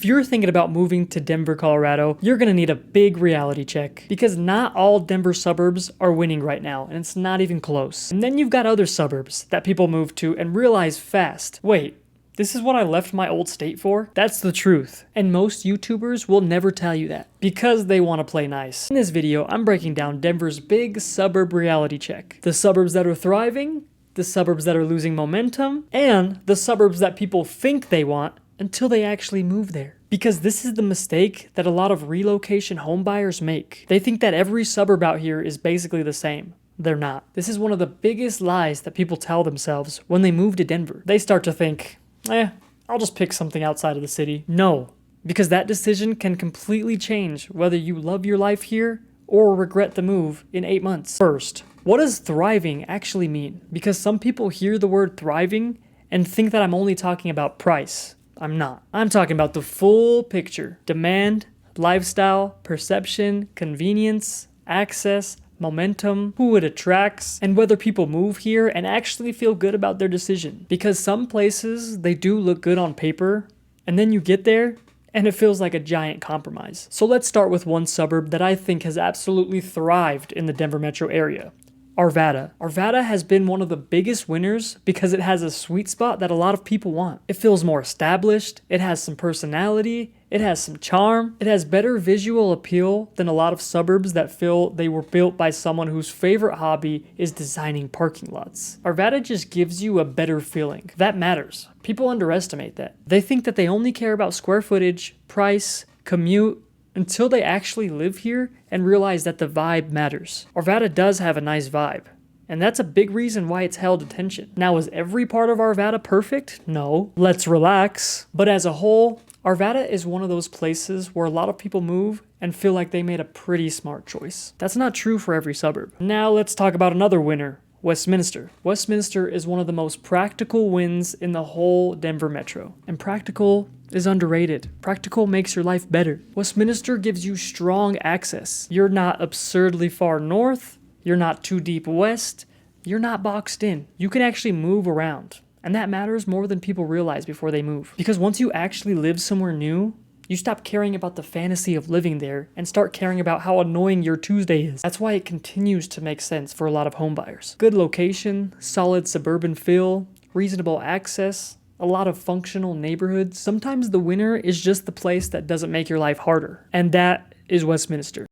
If you're thinking about moving to Denver, Colorado, you're gonna need a big reality check because not all Denver suburbs are winning right now, and it's not even close. And then you've got other suburbs that people move to and realize fast, wait, this is what I left my old state for? That's the truth. And most YouTubers will never tell you that because they want to play nice. In this video, I'm breaking down Denver's big suburb reality check. The suburbs that are thriving, the suburbs that are losing momentum, and the suburbs that people think they want until they actually move there. Because this is the mistake that a lot of relocation homebuyers make. They think that every suburb out here is basically the same. They're not. This is one of the biggest lies that people tell themselves when they move to Denver. They start to think, I'll just pick something outside of the city. No, because that decision can completely change whether you love your life here or regret the move in 8 months. First, what does thriving actually mean? Because some people hear the word thriving and think that I'm only talking about price. I'm not. I'm talking about the full picture. Demand, lifestyle, perception, convenience, access, momentum, who it attracts, and whether people move here and actually feel good about their decision. Because some places, they do look good on paper, and then you get there, and it feels like a giant compromise. So let's start with one suburb that I think has absolutely thrived in the Denver metro area. Arvada. Arvada has been one of the biggest winners because it has a sweet spot that a lot of people want. It feels more established, it has some personality, it has some charm, it has better visual appeal than a lot of suburbs that feel they were built by someone whose favorite hobby is designing parking lots. Arvada just gives you a better feeling. That matters. People underestimate that. They think that they only care about square footage, price, commute, until they actually live here and realize that the vibe matters. Arvada does have a nice vibe, and that's a big reason why it's held attention. Now, is every part of Arvada perfect? No. Let's relax. But as a whole, Arvada is one of those places where a lot of people move and feel like they made a pretty smart choice. That's not true for every suburb. Now let's talk about another winner. Westminster. Westminster is one of the most practical wins in the whole Denver metro. And practical is underrated. Practical makes your life better. Westminster gives you strong access. You're not absurdly far north. You're not too deep west. You're not boxed in. You can actually move around. And that matters more than people realize before they move. Because once you actually live somewhere new, you stop caring about the fantasy of living there and start caring about how annoying your Tuesday is. That's why it continues to make sense for a lot of homebuyers. Good location, solid suburban feel, reasonable access, a lot of functional neighborhoods. Sometimes the winner is just the place that doesn't make your life harder. And that is Westminster.